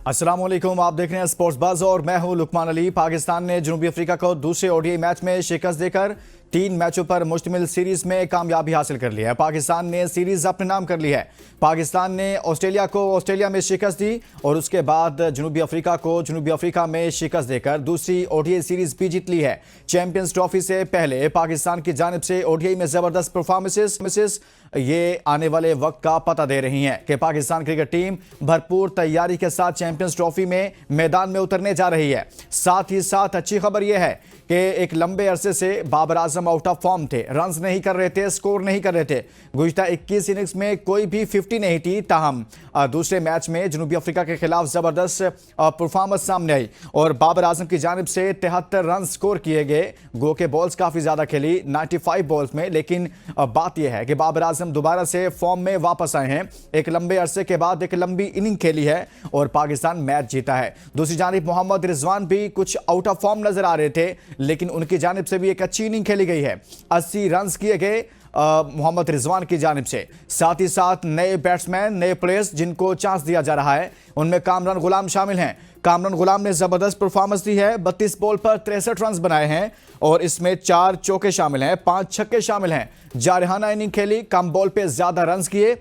अस्सलाम वालेकुम, आप देख रहे हैं स्पोर्ट्स बज़ और मैं हूं लुकमान अली। पाकिस्तान ने जनूबी अफ्रीका को दूसरे ओडीआई मैच में शिकस्त देकर 3 मैचों पर मुश्तमिल सीरीज में कामयाबी हासिल कर ली है। पाकिस्तान ने सीरीज अपने नाम कर ली है। पाकिस्तान ने ऑस्ट्रेलिया को ऑस्ट्रेलिया में शिकस्त दी और उसके बाद जनूबी अफ्रीका को जनूबी अफ्रीका में शिकस्त देकर दूसरी ओडीआई सीरीज भी जीत ली है। चैंपियंस ट्रॉफी से पहले पाकिस्तान की जानिब से ओडीआई में जबरदस्त परफॉर्मेंसेस ये आने वाले वक्त का पता दे रही हैं कि पाकिस्तान क्रिकेट टीम भरपूर तैयारी के साथ चैंपियंस ट्रॉफी में मैदान में उतरने जा रही है। साथ ही साथ अच्छी खबर यह है कि एक लंबे अरसे से Babar Azam out of form थे, रन्स नहीं कर रहे थे, स्कोर नहीं कर रहे थे। गुज़िश्ता 21 इनिंग्स में कोई भी 50 नहीं थी। ताहम दूसरे मैच में जनूबी अफ्रीका के खिलाफ जबरदस्त परफॉर्मेंस सामने आई और बाबर आजम की जानिब से 73 रन स्कोर किए गए। गो के बॉल्स काफी ज्यादा खेली 95 बॉल्स में, लेकिन बात यह है कि बाबर आजम दोबारा से फॉर्म में वापस आए हैं। एक लंबे अरसे के बाद एक लंबी इनिंग खेली है और पाकिस्तान मैच जीता है। दूसरी जानिब मोहम्मद रिजवान भी कुछ आउट ऑफ फॉर्म नजर आ रहे थे, लेकिन उनकी जानिब से भी एक अच्छी इनिंग खेली गई है। 80 रन किए गए मोहम्मद रिजवान की जानिब से। साथ ही साथ नए बैट्समैन, नए प्लेयर्स जिनको चांस दिया जा रहा है, उनमें कामरान गुलाम शामिल हैं। कामरान गुलाम ने जबरदस्त परफॉर्मेंस दी है। 32 बॉल पर 63 रन बनाए हैं और इसमें 4 चौके शामिल हैं, 5 छक्के शामिल हैं। जारहाना इनिंग खेली, कम बॉल पे ज्यादा रन किए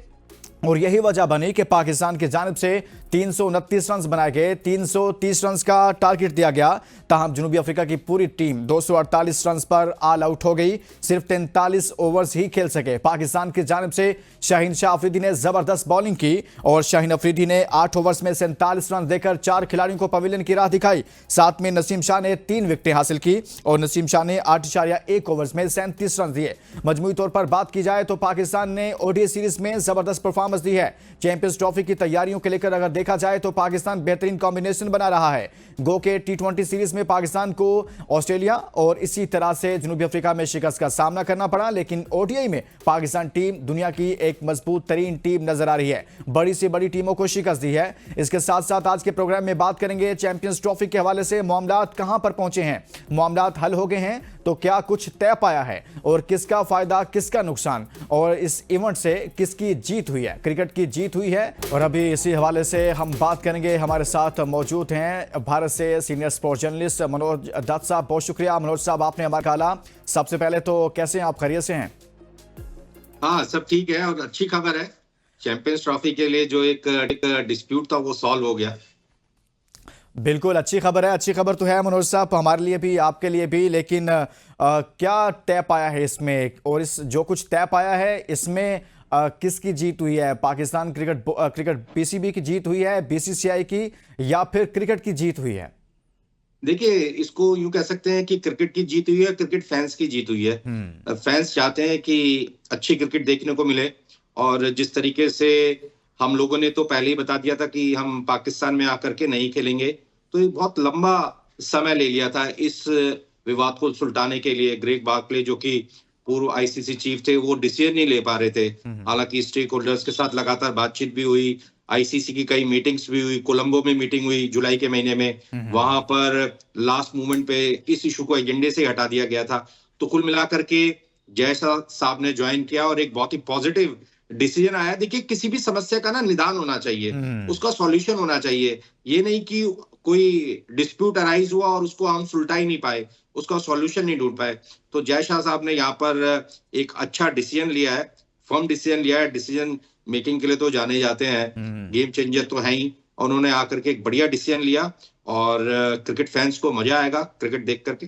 और यही वजह बनी कि पाकिस्तान की जानिब से 329 रन बनाए गए। 330 रन का टारगेट दिया गया। ताहम जनूबी अफ्रीका की पूरी टीम 248 रन पर ऑल आउट हो गई। सिर्फ 43 ओवर्स ही खेल सके। पाकिस्तान की जानिब से शाहीन शाह अफरीदी ने जबरदस्त बॉलिंग की और शाहीन अफरीदी ने 8 ओवर्स में 47 रन देकर 4 खिलाड़ियों को पवेलियन की राह दिखाई। साथ में नसीम शाह ने 3 विकेटें हासिल की और नसीम शाह ने 8.1 ओवर्स में 37 रन दिए। मजमूई तौर पर बात की जाए तो पाकिस्तान ने ओडीआई सीरीज में जबरदस्त परफॉर्मेंस दी है। चैंपियंस ट्रॉफी की तैयारियों को लेकर अगर देखा जाए तो पाकिस्तान बेहतरीन कॉम्बिनेशन बना रहा है। गो के T20 सीरीज में पाकिस्तान को ऑस्ट्रेलिया और इसी तरह से जनूबी अफ्रीका में शिकस्त का सामना करना पड़ा, लेकिन ओडीआई में पाकिस्तान टीम दुनिया की एक मजबूत तरीन टीम नजर आ रही है। बड़ी से बड़ी टीमों को शिकस्त दी है। इसके साथ साथ आज के प्रोग्राम में बात करेंगे चैंपियंस ट्रॉफी के हवाले से मामलात कहां पर पहुंचे हैं, मामलात हल हो गए हैं तो क्या कुछ तय पाया है और किसका फायदा किसका नुकसान और इस इवेंट से किसकी जीत हुई है। क्रिकेट की जीत हुई है और अभी इसी हवाले से हम बात करेंगे। हमारे साथ मौजूद हैं भारत से senior sports journalist Manoj Dutt sahab. बहुत शुक्रिया मनोज साहब, आपने हमारा कॉल। सबसे पहले तो कैसे हैं आप, खैरियत से हैं? हाँ, सब ठीक है और अच्छी खबर है। चैंपियंस ट्रॉफी के लिए जो एक डिस्प्यूट था वो सॉल्व हो गया। बिल्कुल अच्छी खबर है। अच्छी खबर तो है मनोज साहब, हमारे लिए भी आपके लिए भी, लेकिन क्या तय पाया है इसमें और इस जो कुछ तय पाया है इसमें किसकी जीत हुई है? पाकिस्तान क्रिकेट पीसीबी की जीत हुई है, बीसीसीआई की, या फिर क्रिकेट की जीत हुई है? देखिए, इसको यूं कह सकते हैं कि क्रिकेट की जीत हुई है, क्रिकेट फैंस की जीत हुई है। फैंस चाहते हैं कि अच्छी क्रिकेट देखने को मिले और जिस तरीके से हम लोगों ने तो पहले ही बता दिया था कि हम पाकिस्तान में आकर के नहीं खेलेंगे, तो ये बहुत लंबा समय ले लिया था इस विवाद को सुलटाने के लिए। ग्रेग बार्कले जो कि पूर्व आईसीसी चीफ थे, वो डिसीजन नहीं ले पा रहे थे। हालांकि स्टेक होल्डर्स के साथ लगातार बातचीत भी हुई, आईसीसी की कई मीटिंग्स भी हुई, कोलंबो में मीटिंग हुई जुलाई के महीने में। वहां पर लास्ट मोमेंट पे इस इशू को एजेंडे से हटा दिया गया था। तो कुल मिलाकर के जय साहब ने ज्वाइन किया और एक बहुत ही पॉजिटिव डिसीजन आया। देखिए, किसी भी समस्या का ना निदान होना चाहिए, उसका सॉल्यूशन होना चाहिए। ये नहीं कि कोई डिस्प्यूट अराइज हुआ और उसको हम सुलटा ही नहीं पाए, उसका सॉल्यूशन नहीं ढूंढ पाए। तो जय शाह साहब ने यहाँ पर एक अच्छा डिसीजन लिया है, फर्म डिसीजन लिया है। डिसीजन मेकिंग के लिए तो जाने जाते हैं, गेम चेंजर तो है ही, और उन्होंने आकर के एक बढ़िया डिसीजन लिया और क्रिकेट फैंस को मजा आएगा क्रिकेट देख करके।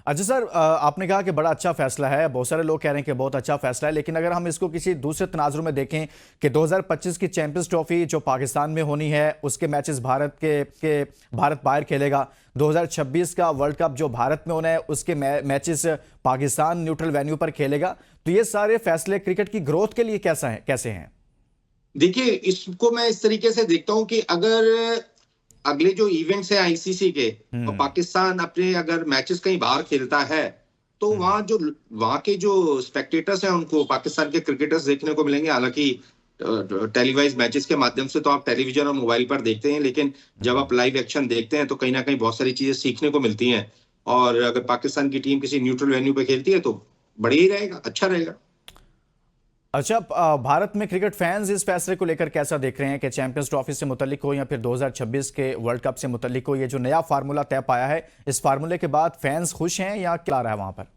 अच्छा सर, आपने कहा कि बड़ा अच्छा फैसला है, बहुत सारे लोग कह रहे हैं कि बहुत अच्छा फैसला है, लेकिन अगर हम इसको किसी दूसरे तनाजुर में देखें कि 2025 की चैंपियंस ट्रॉफी जो पाकिस्तान में होनी है उसके मैचेस भारत बाहर खेलेगा। 2026 का वर्ल्ड कप जो भारत में होना है उसके मैचेस पाकिस्तान न्यूट्रल वेन्यू पर खेलेगा। तो ये सारे फैसले क्रिकेट की ग्रोथ के लिए कैसे हैं? देखिए, इसको मैं इस तरीके से देखता हूं कि अगर अगले जो इवेंट्स है आईसीसी के और पाकिस्तान अपने अगर मैचेस कहीं बाहर खेलता है तो वहां के जो स्पेक्टेटर्स हैं उनको पाकिस्तान के क्रिकेटर्स देखने को मिलेंगे। हालांकि टेलीवाइज मैचेस के माध्यम से तो आप टेलीविजन और मोबाइल पर देखते हैं, लेकिन जब आप लाइव एक्शन देखते हैं तो कहीं ना कहीं बहुत सारी चीजें सीखने को मिलती हैं। और अगर पाकिस्तान की टीम किसी न्यूट्रल वेन्यू पे खेलती है तो बढ़िया ही रहेगा, अच्छा रहेगा। अच्छा, भारत में क्रिकेट फैंस इस फैसले को लेकर कैसा देख रहे हैं कि चैंपियंस ट्रॉफी से मुतल्लिक हो या फिर 2026 के वर्ल्ड कप से मुतल्लिक हो, ये जो नया फार्मूला तय पाया है, इस फार्मूले के बाद फैंस खुश हैं या क्या आ रहा है वहां पर?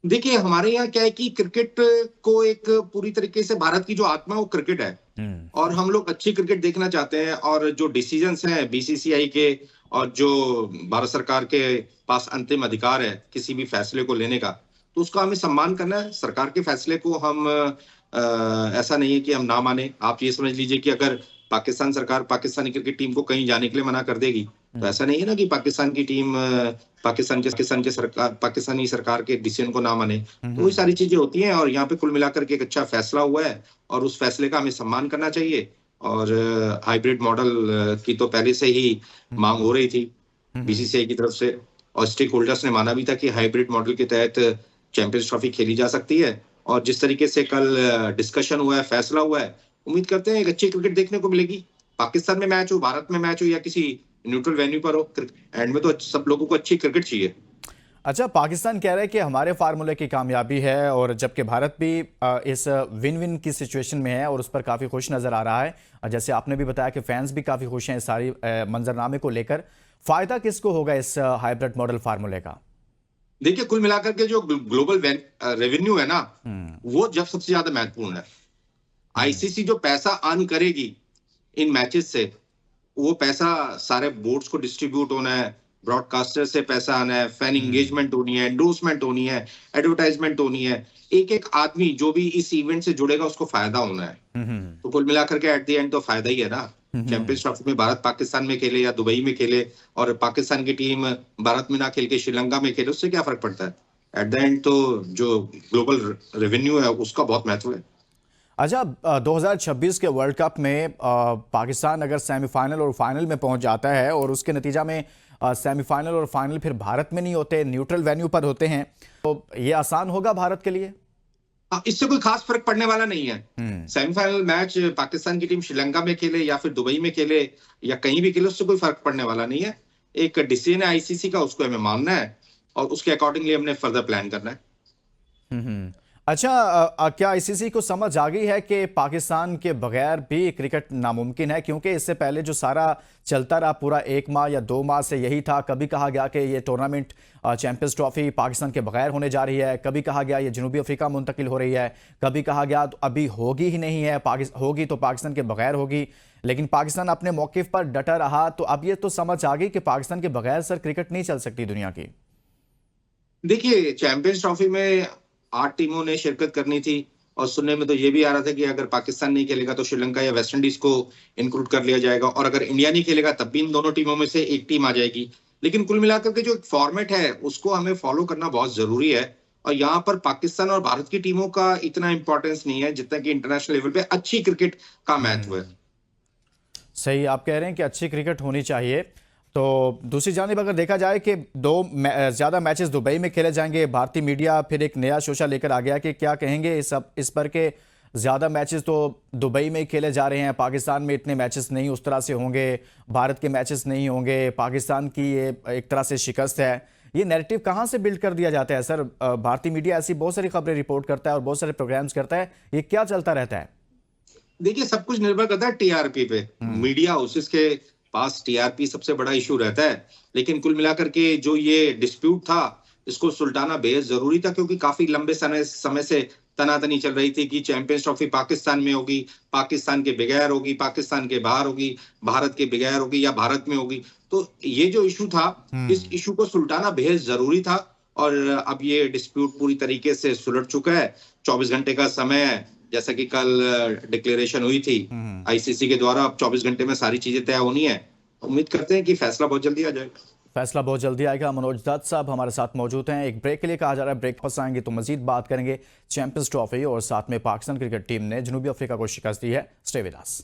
देखिए, हमारे यहाँ क्या है कि क्रिकेट को एक पूरी तरीके से भारत की जो आत्मा है वो क्रिकेट है। और हम लोग अच्छी क्रिकेट देखना चाहते हैं, और जो डिसीजंस हैं बीसीसीआई के और जो भारत सरकार के पास अंतिम अधिकार है किसी भी फैसले को लेने का, तो उसका हमें सम्मान करना है। सरकार के फैसले को हम ऐसा नहीं है कि हम ना माने। आप ये समझ लीजिए कि अगर पाकिस्तान सरकार पाकिस्तानी क्रिकेट टीम को कहीं जाने के लिए मना कर देगी, तो ऐसा नहीं है ना कि पाकिस्तान की टीम पाकिस्तानी सरकार के डिसीजन को ना माने। तो वही सारी चीजें होती हैं, और यहाँ पे कुल मिलाकर के एक अच्छा फैसला हुआ है और उस फैसले का हमें सम्मान करना चाहिए। और हाइब्रिड मॉडल की तो पहले से ही मांग हो रही थी बीसीसीआई की तरफ से, और स्टेक होल्डर्स ने माना भी था कि हाइब्रिड मॉडल के तहत चैंपियंस ट्रॉफी खेली जा सकती है। और जिस तरीके से कल डिस्कशन हुआ है, फैसला हुआ है, उम्मीद करते हैं एक अच्छी क्रिकेट देखने को मिलेगी। पाकिस्तान में मैच हो, भारत में मैच हो, या किसी न्यूट्रल वेन्यू पर हो, एंड में तो सब लोगों को अच्छी क्रिकेट चाहिए। अच्छा, पाकिस्तान कह रहा है कि हमारे फार्मूले की कामयाबी है, और जबकि भारत भी इस विन विन की सिचुएशन में है और उस पर काफ़ी खुश नज़र आ रहा है। जैसे आपने भी बताया कि फैंस भी काफ़ी खुश हैं इस सारी मंजरनामे को लेकर। फ़ायदा किसको होगा इस हाइब्रिड मॉडल फार्मूले का? देखिए, कुल मिलाकर के जो ग्लोबल रेवेन्यू है ना, वो जब सबसे ज्यादा महत्वपूर्ण है। आईसीसी जो पैसा अर्न करेगी इन मैचेस से, वो पैसा सारे बोर्ड्स को डिस्ट्रीब्यूट होना है, ब्रॉडकास्टर से पैसा आना है, फैन एंगेजमेंट होनी है, एंडोर्समेंट होनी है, एडवर्टाइजमेंट होनी है। एक एक आदमी जो भी इस इवेंट से जुड़ेगा उसको फायदा होना है। तो कुल मिलाकर के एट द एंड तो फायदा ही है ना। चैंपियंस ट्रॉफी में भारत पाकिस्तान में खेले या दुबई में खेले, और पाकिस्तान की टीम भारत में ना खेल के श्रीलंका में खेले, उससे क्या फर्क पड़ता है? एट द एंड तो जो ग्लोबल रेवेन्यू है उसका बहुत महत्व है। अच्छा, 2026 के वर्ल्ड कप में पाकिस्तान अगर सेमीफाइनल और फाइनल में पहुंच जाता है, और उसके नतीजा में सेमीफाइनल और फाइनल फिर भारत में नहीं होते, न्यूट्रल वेन्यू पर होते हैं, तो ये आसान होगा भारत के लिए? इससे कोई खास फर्क पड़ने वाला नहीं है। सेमीफाइनल मैच पाकिस्तान की टीम श्रीलंका में खेले या फिर दुबई में खेले या कहीं भी खेले, उससे कोई फर्क पड़ने वाला नहीं है। एक डिसीजन है आईसीसी का, उसको हमें मानना है और उसके अकॉर्डिंगली हमने फर्दर प्लान करना है। अच्छा, क्या आईसीसी को समझ आ गई है कि पाकिस्तान के बगैर भी क्रिकेट नामुमकिन है? क्योंकि इससे पहले जो सारा चलता रहा पूरा 1 माह या 2 माह से यही था। कभी कहा गया कि ये टूर्नामेंट चैंपियंस ट्रॉफी पाकिस्तान के बगैर होने जा रही है, कभी कहा गया ये जनूबी अफ्रीका मुंतकिल हो रही है, कभी कहा गया तो अभी होगी ही नहीं है, होगी तो पाकिस्तान के बगैर होगी। लेकिन पाकिस्तान अपने मौकिफ पर डटा रहा। तो अब ये तो समझ आ गई कि पाकिस्तान के बगैर सर क्रिकेट नहीं चल सकती दुनिया की। देखिए, चैंपियंस ट्रॉफी में 8 टीमों ने शिरकत करनी थी, और सुनने में तो ये भी आ रहा था कि अगर पाकिस्तान नहीं खेलेगा तो श्रीलंका या वेस्ट इंडीज को इंक्लूड कर लिया जाएगा, और अगर इंडिया नहीं खेलेगा तब भी इन दोनों टीमों में से एक टीम आ जाएगी। लेकिन कुल मिलाकर के जो एक फॉर्मेट है उसको हमें फॉलो करना बहुत जरूरी है, और यहाँ पर पाकिस्तान और भारत की टीमों का इतना इंपॉर्टेंस नहीं है जितना कि इंटरनेशनल लेवल पे अच्छी क्रिकेट का महत्व है। सही आप कह रहे हैं कि अच्छी क्रिकेट होनी चाहिए। तो दूसरी जानिब अगर देखा जाए कि ज़्यादा मैचेस दुबई में खेले जाएंगे, भारतीय मीडिया फिर एक नया शोशा लेकर आ गया कि क्या कहेंगे इस पर के ज़्यादा मैचेस तो दुबई में ही खेले जा रहे हैं, पाकिस्तान में इतने मैचेस नहीं उस तरह से होंगे, भारत के मैचेस नहीं होंगे, पाकिस्तान की ये एक तरह से शिकस्त है। ये नैरेटिव कहाँ से बिल्ड कर दिया जाता है सर? भारतीय मीडिया ऐसी बहुत सारी खबरें रिपोर्ट करता है और बहुत सारे प्रोग्राम्स करता है, ये क्या चलता रहता है? देखिए, सब कुछ निर्भर करता है टीआरपी पे। मीडिया हाउसेस के पास टीआरपी सबसे बड़ा इशू रहता है, लेकिन कुल मिलाकर के जो ये डिस्प्यूट था इसको सुलटाना बेहद जरूरी था, क्योंकि काफी लंबे समय से तनातनी चल रही थी कि चैंपियंस ट्रॉफी पाकिस्तान में होगी, पाकिस्तान के बगैर होगी, पाकिस्तान के बाहर होगी, भारत के बगैर होगी या भारत में होगी। तो ये जो इशू था, इस इशू को सुलटाना बेहद जरूरी था, और अब ये डिस्प्यूट पूरी तरीके से सुलट चुका है। 24 घंटे का समय है, जैसा कि कल डिक्लेरेशन हुई थी आईसीसी के द्वारा। अब 24 घंटे में सारी चीजें तय होनी है। उम्मीद करते हैं कि फैसला बहुत जल्दी आ जाएगा। फैसला बहुत जल्दी आएगा। मनोज दत्त साहब हमारे साथ मौजूद हैं। एक ब्रेक के लिए कहा जा रहा है, ब्रेक वापस आएंगे तो मजीद बात करेंगे चैंपियंस ट्रॉफी और साथ में पाकिस्तान क्रिकेट टीम ने जनूबी अफ्रीका को शिकस्त दी है। Stay with us.